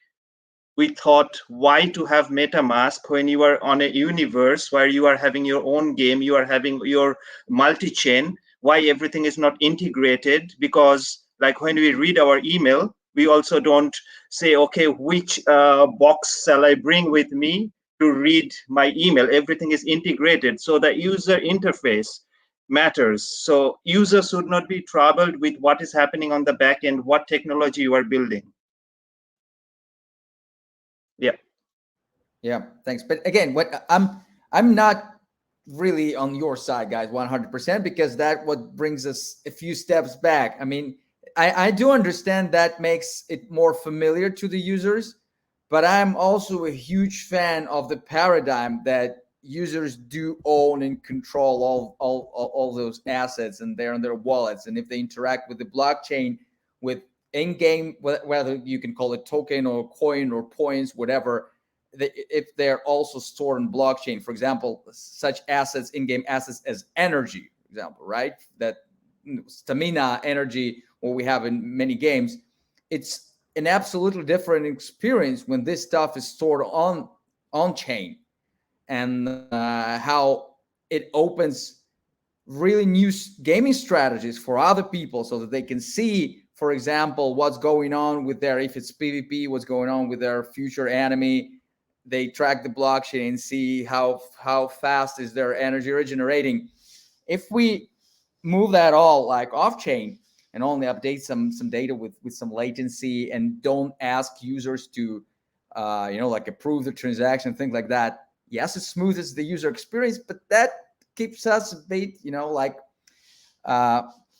[SPEAKER 6] we thought, why to have MetaMask when you are on a universe where you are having your own game, you are having your multi-chain, why everything is not integrated? Because like when we read our email, we also don't say, okay, which box shall I bring with me to read my email? Everything is integrated. So the user interface matters. So users should not be troubled with what is happening on the back end, what technology you are building. Yeah.
[SPEAKER 1] Yeah, thanks. But again, what I'm not really on your side, guys, 100%, because that what brings us a few steps back. I mean, I do understand that makes it more familiar to the users, but I'm also a huge fan of the paradigm that users do own and control all those assets, and they're on their wallets. And if they interact with the blockchain, with in-game, whether you can call it token or coin or points, whatever, if they're also stored in blockchain, for example, such assets, in-game assets as energy, for example, right? That stamina, energy, what we have in many games, it's an absolutely different experience when this stuff is stored on chain, and how it opens really new gaming strategies for other people, so that they can see, for example, what's going on with their, if it's PvP, what's going on with their future enemy. They track the blockchain and see how fast is their energy regenerating. If we move that all like off chain and only update some data with some latency, and don't ask users to like approve the transaction, things like that, yes, it smooths the user experience, but that keeps us a bit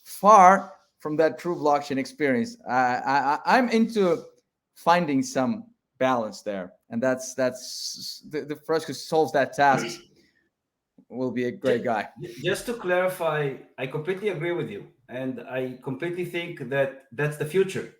[SPEAKER 1] far from that true blockchain experience. I'm into finding some balance there, and that's the first who solves that task will be a great guy.
[SPEAKER 5] Just to clarify, I completely agree with you, and I completely think that that's the future.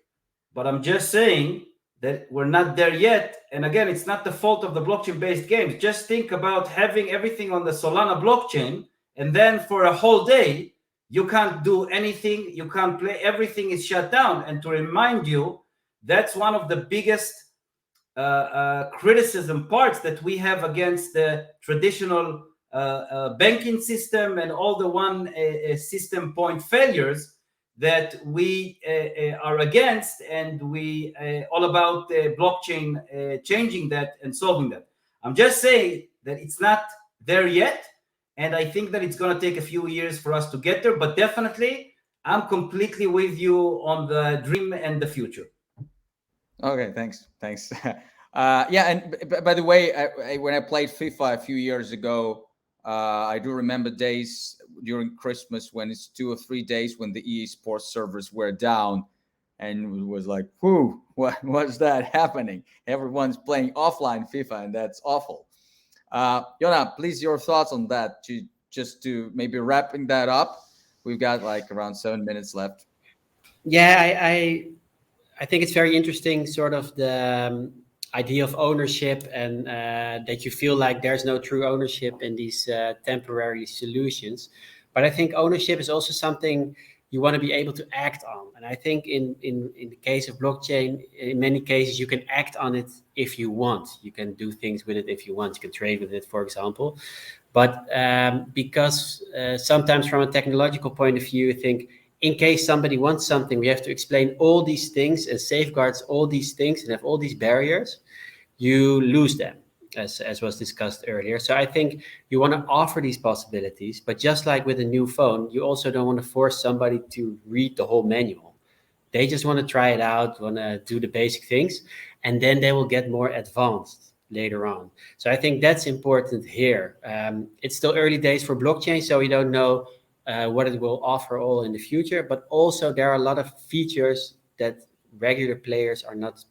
[SPEAKER 5] But I'm just saying that we're not there yet. And again, it's not the fault of the blockchain-based games. Just think about having everything on the Solana blockchain, and then for a whole day, you can't do anything, you can't play, everything is shut down. And to remind you, that's one of the biggest criticism parts that we have against the traditional banking system and all the one system point failures that we are against, and we all about blockchain changing that and solving that. I'm just saying that it's not there yet, and I think that it's going to take a few years for us to get there, but definitely I'm completely with you on the dream and the future.
[SPEAKER 1] Okay, thanks. Yeah, and by the way, when I played FIFA a few years ago, I do remember days during Christmas when it's 2 or 3 days when the EA Sports servers were down, and it was like, whoo, what's that happening? Everyone's playing offline FIFA, and that's awful. Jona, please, your thoughts on that, just to maybe wrapping that up. We've got like around 7 minutes left.
[SPEAKER 4] Yeah, I think it's very interesting, sort of the idea of ownership, and that you feel like there's no true ownership in these temporary solutions. But I think ownership is also something you want to be able to act on. And I think in the case of blockchain, in many cases, you can act on it if you want. You can do things with it if you want. You can trade with it, for example. But because sometimes from a technological point of view, you think, in case somebody wants something, we have to explain all these things and safeguards all these things and have all these barriers, you lose them, as was discussed earlier. So I think you want to offer these possibilities, but just like with a new phone, you also don't want to force somebody to read the whole manual. They just want to try it out, want to do the basic things, and then they will get more advanced later on. So I think that's important here. It's still early days for blockchain, so we don't know what it will offer all in the future, but also there are a lot of features that regular players are not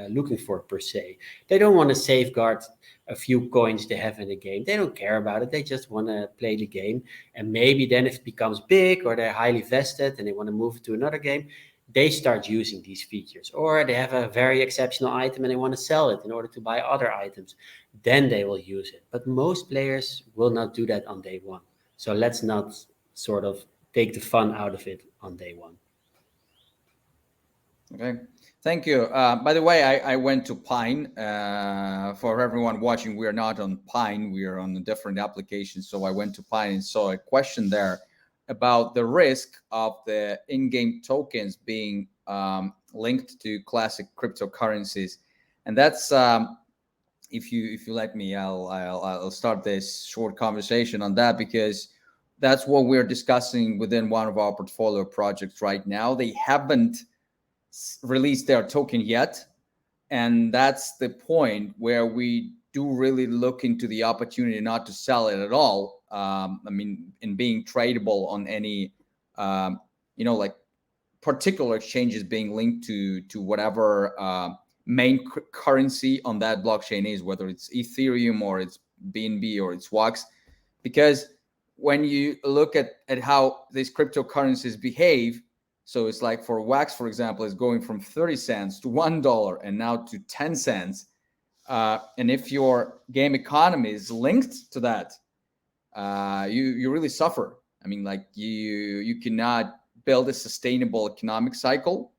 [SPEAKER 4] looking for per se. They don't want to safeguard a few coins they have in the game. They don't care about it. They just want to play the game. And maybe then if it becomes big or they're highly vested and they want to move it to another game, they start using these features. Or they have a very exceptional item and they want to sell it in order to buy other items. Then they will use it. But most players will not do that on day one. So let's not sort of take the fun out of it on day one.
[SPEAKER 1] Okay, thank you. By the way, I went to Pine. For everyone watching, we are not on Pine. We are on a different application. So I went to Pine and saw a question there about the risk of the in-game tokens being linked to classic cryptocurrencies, and that's if you let me, I'll start this short conversation on that, because that's what we're discussing within one of our portfolio projects right now. They haven't released their token yet, and that's the point where we do really look into the opportunity not to sell it at all. I mean, in being tradable on any like particular exchanges being linked to whatever main currency on that blockchain is, whether it's Ethereum or it's BNB or it's WAX. Because when you look at how these cryptocurrencies behave, so it's like for WAX, for example, is going from 30 cents to $1 and now to 10 cents. And if your game economy is linked to that, you really suffer. I mean, like you cannot build a sustainable economic cycle,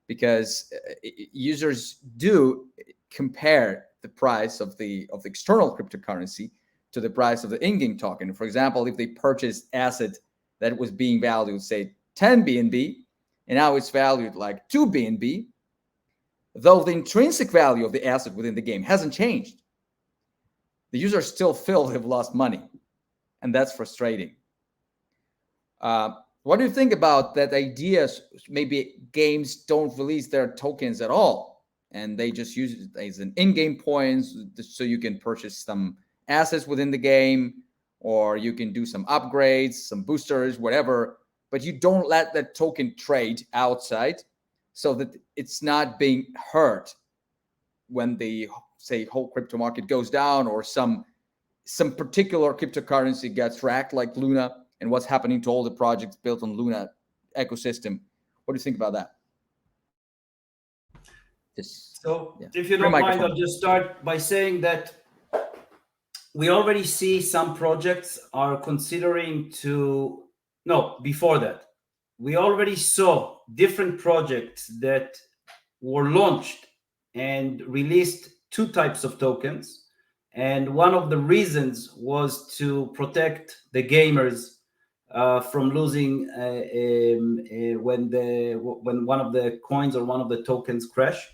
[SPEAKER 1] because users do compare the price of the external cryptocurrency to the price of the in-game token. For example, if they purchased asset that was being valued, say 10 BNB, and now it's valued like 2 BNB, though the intrinsic value of the asset within the game hasn't changed, the users still feel they've lost money, and that's frustrating. What do you think about that idea? Maybe games don't release their tokens at all, and they just use it as an in-game points, so you can purchase some assets within the game, or you can do some upgrades, some boosters, whatever, but you don't let that token trade outside, so that it's not being hurt when the, say, whole crypto market goes down, or some particular cryptocurrency gets racked, like Luna, and what's happening to all the projects built on Luna ecosystem. What do you think about that?
[SPEAKER 5] If you don't mind, I'll just start by saying that we already see some projects are considering to, no, before that, we already saw different projects that were launched and released two types of tokens. And one of the reasons was to protect the gamers from losing when one of the coins or one of the tokens crash.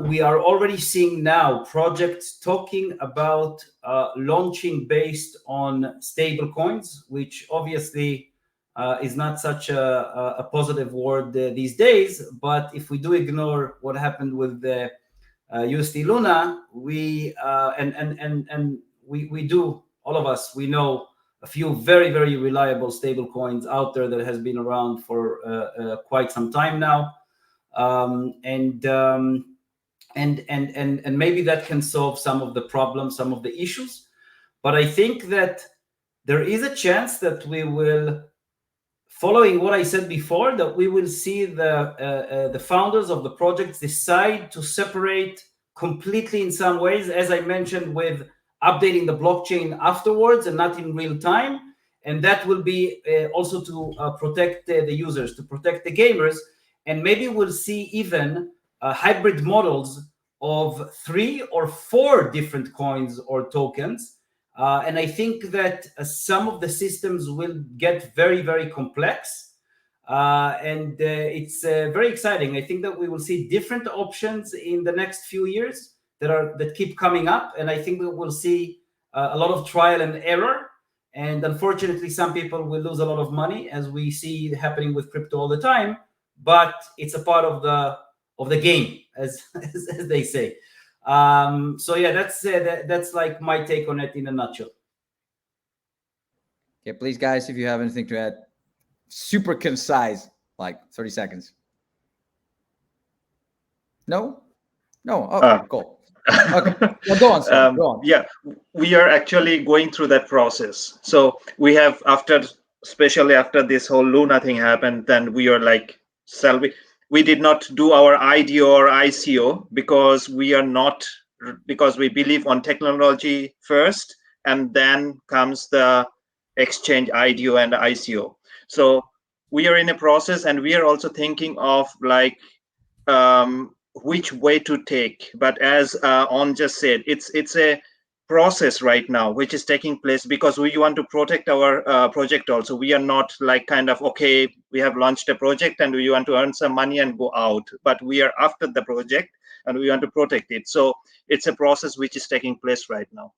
[SPEAKER 5] We are already seeing now projects talking about launching based on stable coins, which obviously is not such a positive word these days. But if we do ignore what happened with the USD Luna, we do, all of us, we know a few very, very reliable stable coins out there that has been around for quite some time now, and maybe that can solve some of the problems, some of the issues. But I think that there is a chance that we will, following what I said before, that we will see the founders of the projects decide to separate completely in some ways, as I mentioned, with updating the blockchain afterwards and not in real time. And that will be also to protect the users, to protect the gamers. And maybe we'll see even hybrid models of 3 or 4 different coins or tokens. And I think that some of the systems will get very, very complex. And it's very exciting. I think that we will see different options in the next few years that keep coming up. And I think we will see a lot of trial and error. And unfortunately, some people will lose a lot of money, as we see happening with crypto all the time. But it's a part of the game, as they say. So yeah, that's like my take on it in a nutshell.
[SPEAKER 1] Okay, please, guys, if you have anything to add, super concise, like 30 seconds. No. Okay, cool. Okay, well, go on, Sam. Go on.
[SPEAKER 6] Yeah, we are actually going through that process. So we have, especially after this whole Luna thing happened, then we are like, we did not do our IDO or ICO because we believe on technology first, and then comes the exchange IDO and ICO. So we are in a process, and we are also thinking of like which way to take. But as On just said, it's a process right now which is taking place, because we want to protect our project also. We are not like kind of, okay, we have launched a project and we want to earn some money and go out, but we are after the project and we want to protect it. So it's a process which is taking place right now.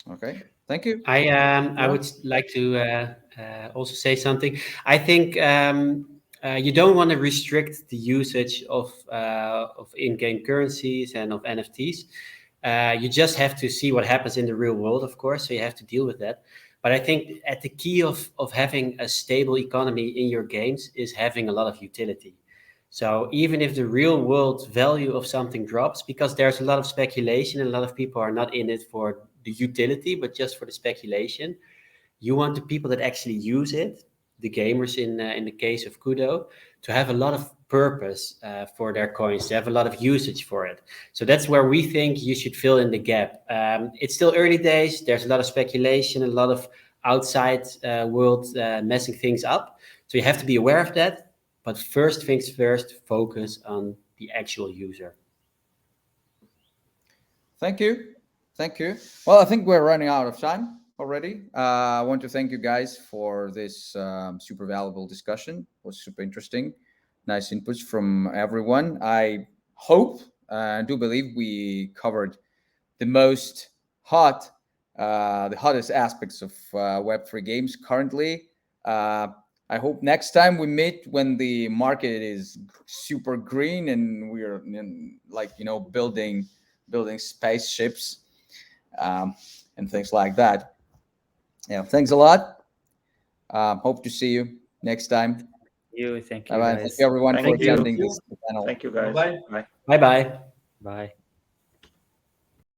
[SPEAKER 1] Okay, thank you.
[SPEAKER 4] I would like to also say something. I think you don't want to restrict the usage of in-game currencies and of NFTs. You just have to see what happens in the real world, of course. So you have to deal with that. But I think at the key of having a stable economy in your games is having a lot of utility. So even if the real world value of something drops, because there's a lot of speculation and a lot of people are not in it for the utility, but just for the speculation, you want the people that actually use it, the gamers in the case of QUDO, to have a lot of purpose for their coins, to have a lot of usage for it. So that's where we think you should fill in the gap. It's still early days. There's a lot of speculation, a lot of outside world messing things up. So you have to be aware of that. But first things first, focus on the actual user.
[SPEAKER 1] Thank you. Thank you. Well, I think we're running out of time already. I want to thank you guys for this super valuable discussion. It was super interesting. Nice inputs from everyone. I hope and do believe we covered the most the hottest aspects of Web3 games currently. I hope next time we meet when the market is super green and we're building spaceships and things like that. Yeah, thanks a lot. Hope to see you next time.
[SPEAKER 3] Thank you.
[SPEAKER 1] Bye-bye. Thank you everyone for attending this panel.
[SPEAKER 6] Thank you guys.
[SPEAKER 5] Bye.
[SPEAKER 6] Bye.
[SPEAKER 4] Bye-bye.
[SPEAKER 3] Bye.